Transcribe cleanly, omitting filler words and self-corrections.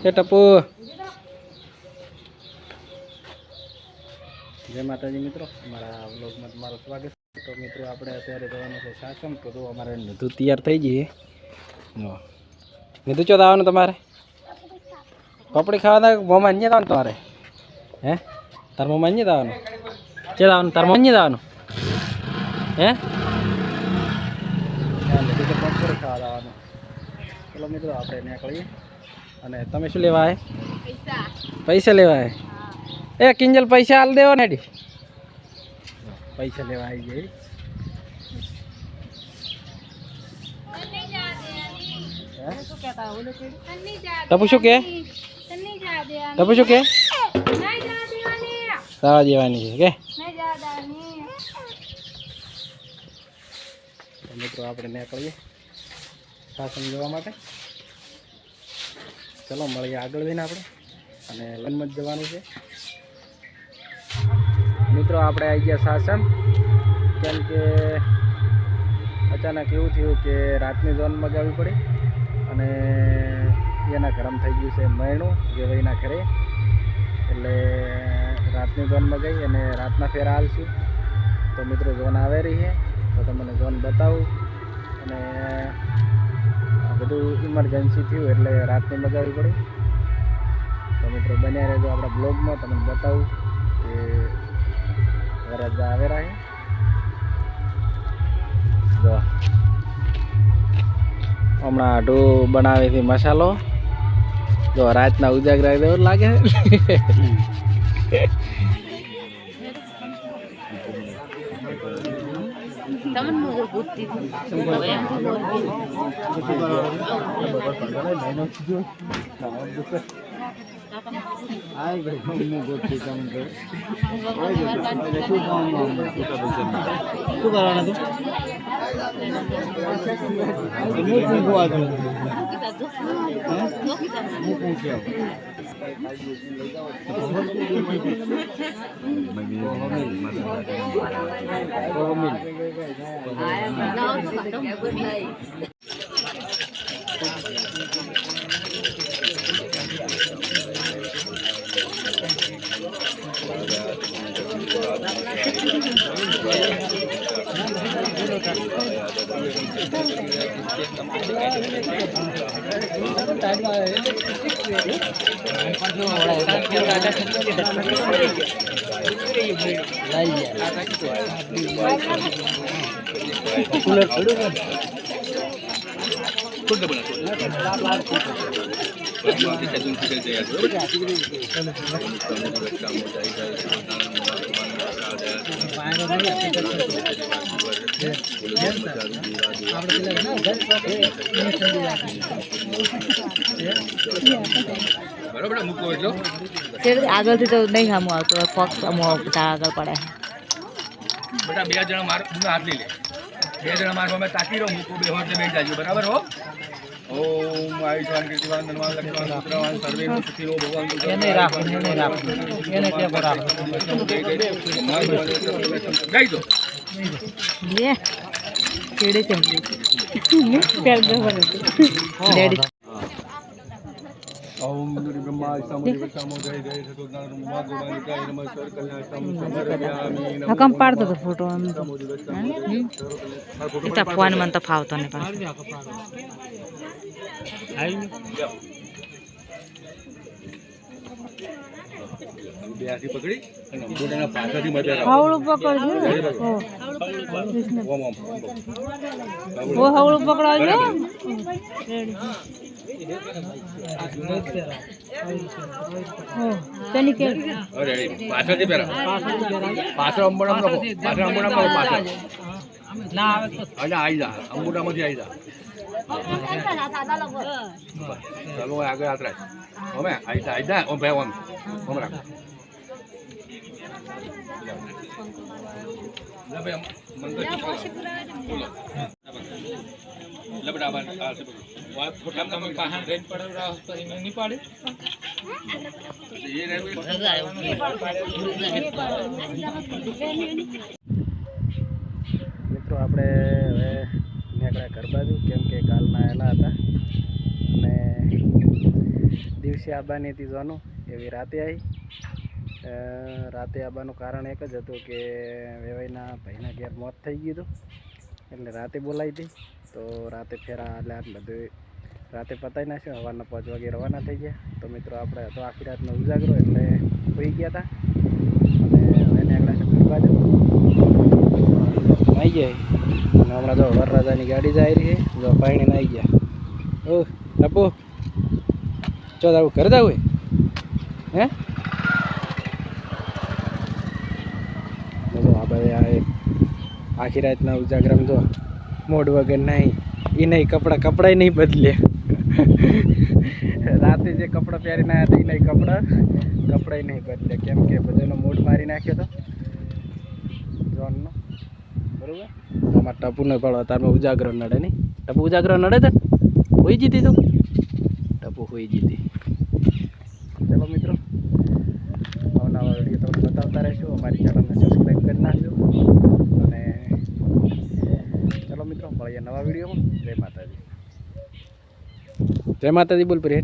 એ ટપુ જય માતાજી મિત્રો, અમારા વ્લોગમાં તમારું સ્વાગત છે। તો મિત્રો આપણે અત્યારે જવાનું છે સાસમ। તો જો અમારે નિધુ તૈયાર થઈ ગઈ છે। નિધુ ચો આવવાનું તમારે પપડી ખાવાના મોમાં અહીંયા આવવાનું તમારે હે તાર મોમાં અહીંયા આવવાનું ચે આવવાનું તાર મોમાં અહીંયા આવવાનું હે નિધુ તો પપડી ખાવા આવવાનું। ચલો મિત્રો આપણે નીકળીએ। અને તમે શું લેવા આવે પૈસા લેવા આવે એ કિંજલ પૈસા હાલ દેવો ને પૈસા લેવા આવી ગઈ। ટપુ શું કે ટપુ શું કે જવા દેવાની છે કે મિત્રો આપણે નીકળીએ સાસણ જવા માટે। ચલો મળીએ આગળ જઈને આપણે અને લગ્નમાં જ જવાનું છે। મિત્રો આપણે આવી ગયા સાસણ, કેમ કે અચાનક એવું થયું કે રાતની ઝોન મગાવવી પડી અને એના ગરમ થઈ ગયું છે મહિનું વેવાઈના ઘરે, એટલે રાતની ઝોન મગાવી અને રાતના ફેરા હાલશું। તો મિત્રો ઝોન આવે રહી છે તો તમને ઝોન બતાવું। અને બધું ઇમરજન્સી થયું એટલે રાતની મગાવવી પડી। તો મિત્રો બન્યા રહેજો આપણા બ્લોગમાં, તમને બતાવું કે વરરાજા આવેલા છે। જો હમણાં આઢું બનાવે છે મસાલો, જો રાતના ઉજાગરા એવું લાગે આગળથી તો નહીં સામું આવતું, ફોક્સ આગળ પડે બેટા। બે જણા માર હાથ લઈ લે, બે જણા માર અમે તાકી રહો મૂકો બે હોટ બેઠ જાજો, બરાબર હો। ઓમ આયુષ્માન કીર્તિવાન ધનવાન લક્ષ્મણ પુત્રવાન સર્વે સુખી રહો ભગવાન એને રાખો એને કે બરાબર ગાઈ દો લે કેડે ચંપલી પેર દો લેડી। ओम गुरु ब्रह्मा विष्णु देवतामो जय जय सतोज्ञान ब्रह्मा गोवानिकाय नमः स्वर कल्याण समर्पयामि नमः। હકમ પાડતો તો ફોટો આમ તો ફોન મને તો ફાવતો નહીં પણ બેસી પકડી અને અંબોડાના પાછળથી મજા હાવળું પકડજો ઓ હાવળું પકડાવજો ચની કે અરે પાછળથી પેરા પાછળ અંબોડામાં લખો, પાછળ અંબોડામાં લખો, પાછળ ના આવે તો આવી જા અંબોડામાંથી આવી જા। ચાલો આગળ હાથ રાખ, અમે આવી જા ઓમ ભાઈ ઓમ રાખ લબડા બાર આ છે વાત ફોટા તમે કહાં રેન પડે રહો તો એ નહીં પાડે એ રે મિત્રો આપણે હવે નીકળ્યા ઘર બાજુ, કેમ કે કાલના એલા હતા અને દિવસે આવવાની હતી જોનું એવી રાતે આવી. રાતે આવવાનું કારણ એક જ હતું કે વેવાઈના ભાઈના ઘેર મોત થઈ ગયું હતું એટલે રાતે બોલાવી હતી. તો રાતે ફેરા એટલે બધું રાતે પતાવી નાખ્યું. સવારના 5 વાગે રવાના થઈ ગયા. તો મિત્રો આપણે હતો આખી રાતનો ઉજાગરો એટલે હોઈ ગયા હતા અને હવે નીકળ્યા છે ઘર બાજુ આવી ગયા. અને હમણાં જો વરરાજાની ગાડી જ આવી રહી છે. જો પાણીને આવી ગયા. ઓ ટપુ ચો જવું ઘરે જવું હે? જો આ બધા આખી રાતના ઉજાગરામ જો મોડ વગર નહીં એ નહીં કપડાય નહીં બદલે. રાતે જે કપડાં પહેરીને આવ્યા હતા એ નહીં કપડાય નહીં બદલે કેમ કે બધાનો મૂડ મારી નાખ્યો હતો જોનનો. બરાબર આમાં ટપુને પણ તારમાં ઉજાગરો નડે નહીં. ટપુ ઉજાગરો નડે તો હોઈ જીતી તું. ટપુ હોઈ જીતી. ચલો મિત્રો નવા વિડીયો તમને બતાવતા રહીશું. અમારી ચેનલને સબસ્ક્રાઈબ કરી નાખજો અને ચલો મિત્રો મળીએ નવા વિડીયોમાં. જય માતાજી. જય માતાજી બોલ પ્રિય.